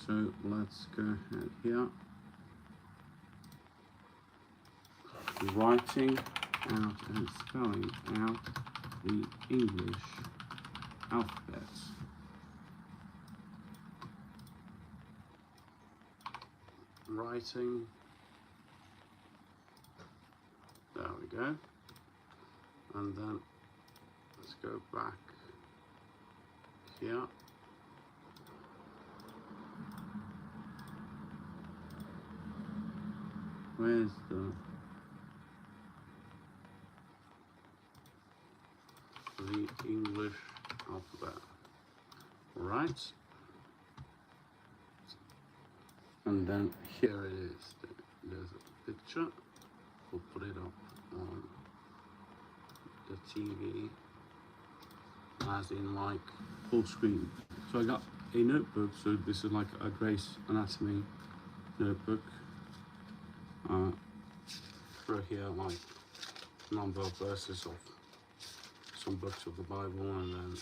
So let's go ahead here. Writing out and spelling out the English alphabet. Writing. There we go. And then let's go back here. Where's the English alphabet? Right. And then here it is. There's a picture. We'll put it up on the TV, as in like full screen. So I got a notebook. So this is like a Grace Anatomy notebook. Through here, like number of verses of some books of the Bible, and then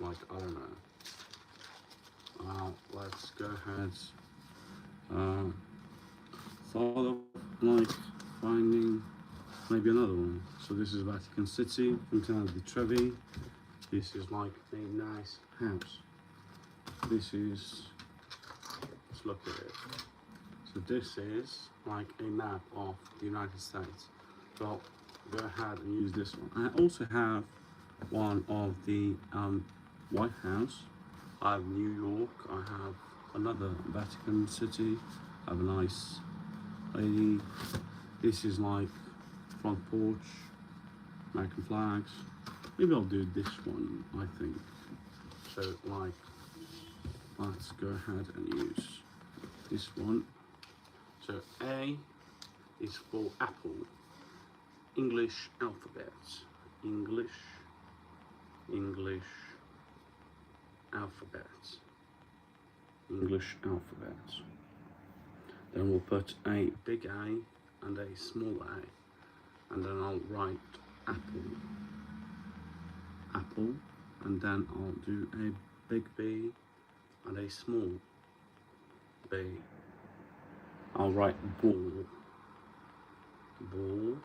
like I don't know. Let's go ahead. Thought of like finding maybe another one. So this is Vatican City, Fontana di Trevi. This is like a nice house. This is, let's look at it. So this is like a map of the United States. So I'll go ahead and use this one. I also have one of the White House. I have New York. I have another Vatican City. I have a nice lady. This is like front porch, American flags. Maybe I'll do this one, I think. So like, let's go ahead and use this one. So A is for apple. English alphabet. English alphabet. English alphabet. Then we'll put a big A and a small a. And then I'll write apple. Apple. And then I'll do a big B and a small B. I'll write ball. Ball.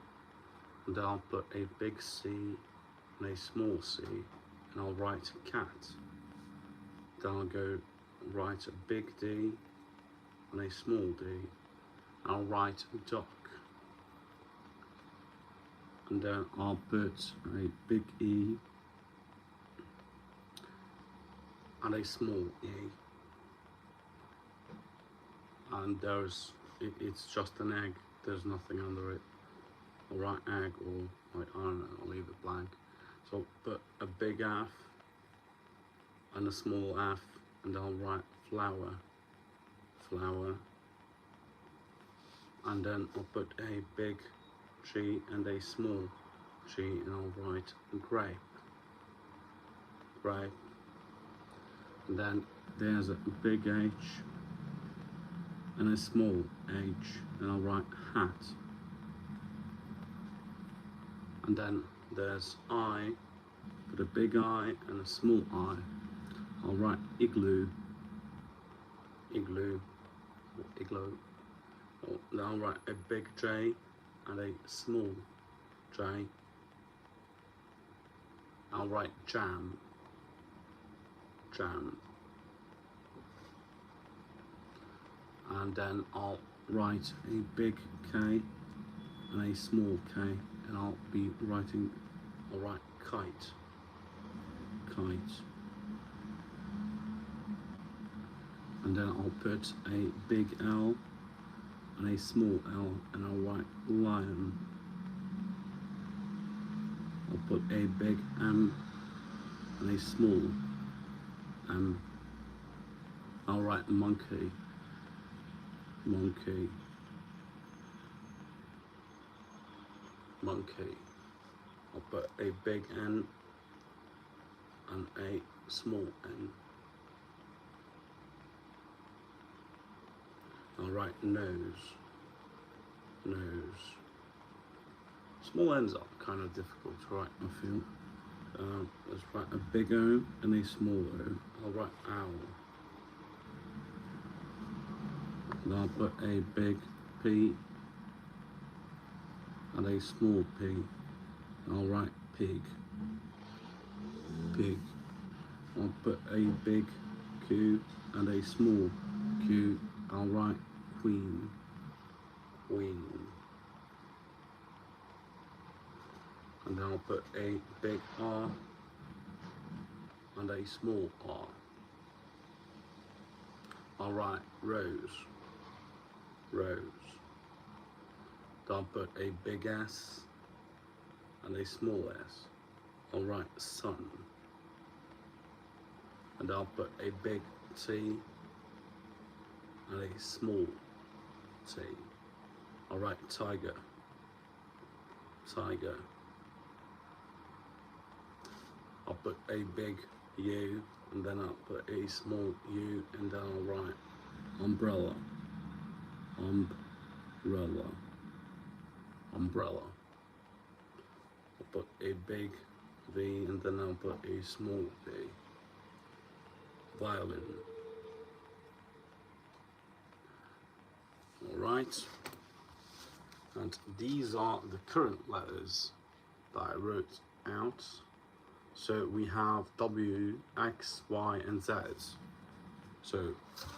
And then I'll put a big C and a small c. And I'll write cat. Then I'll go write a big D and a small d. I'll write duck. And then I'll put a big E and a small e. And it's just an egg, there's nothing under it. I'll write egg, or like, I don't know, I'll leave it blank. So I'll put a big F and a small f, and I'll write flower. Flower. And then I'll put a big G and a small g, and I'll write grape. Grape. And then there's a big H and a small h, and I'll write hat. And then there's I, put a big I and a small I. I'll write igloo. Igloo. Or igloo. Then I'll write a big J and a small j. I'll write jam. Jam. And then I'll write a big K and a small k, and I'll write kite. Kite. And then I'll put a big L and a small l, and I'll write lion. I'll put a big M and a small m. I'll write monkey. Monkey. Monkey. I'll put a big N and a small n. I'll write nose. Nose. Small n's are kind of difficult to write, I feel. Let's write a big O and a small o. I'll write owl. And I'll put a big P and a small p. I'll write pig. Pig. I'll put a big Q and a small q. I'll write queen. Queen. And then I'll put a big R and a small r. I'll write rose. Rose. Then I'll put a big S and a small s. I'll write sun. And I'll put a big T and a small t. I'll write tiger. Tiger. I'll put a big U and then I'll put a small u and then I'll write umbrella. Umbrella. Umbrella. I'll put a big V and then I'll put a small v. Violin. Alright. And these are the current letters that I wrote out. So we have W, X, Y, and Z. So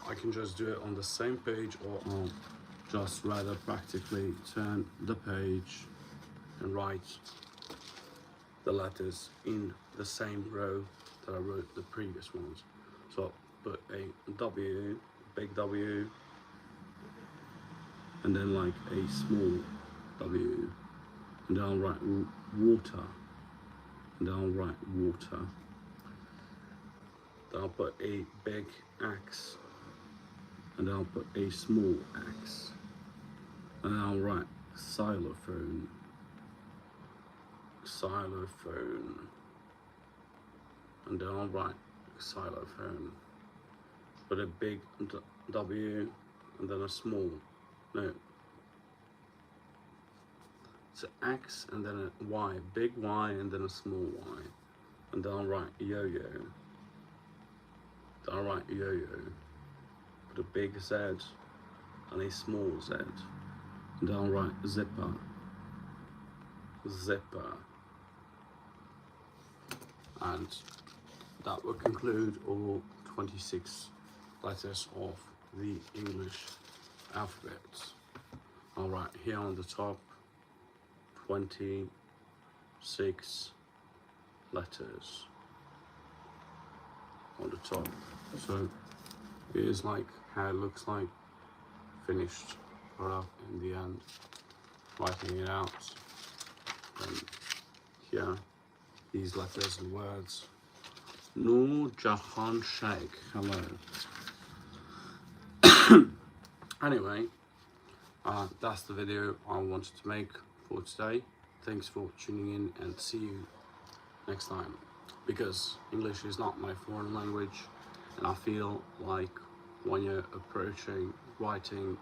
I can just do it on the same page, or I'll just rather practically turn the page and write the letters in the same row that I wrote the previous ones. So I'll put a W, big W, and then like a small W, and then I'll write water, and then I'll write water. Then I'll put a big X, and then I'll put a small X, and then I'll write xylophone. Xylophone. And then I'll write xylophone. Put a big W and then a small, no, it's an X and then a Y, big Y and then a small Y. And then I'll write yo-yo. Then I'll write yo-yo. Put a big Z and a small Z. And then I'll write zipper. Zipper. And that will conclude all 26 letters of the English alphabet. I'll write here on the top 26 letters on the top. So here's like how it looks like finished product in the end, writing it out. And here, these letters and words. Noor Jahan Sheikh, hello. Anyway, that's the video I wanted to make for today. Thanks for tuning in and see you next time. Because English is not my foreign language, and I feel like when you're approaching writing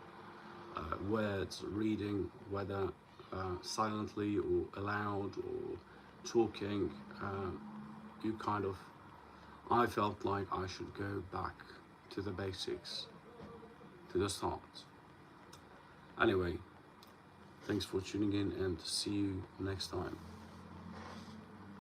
words, reading, whether silently or aloud or talking, you kind of, I felt like I should go back to the basics, to the start. Anyway, thanks for tuning in and see you next time.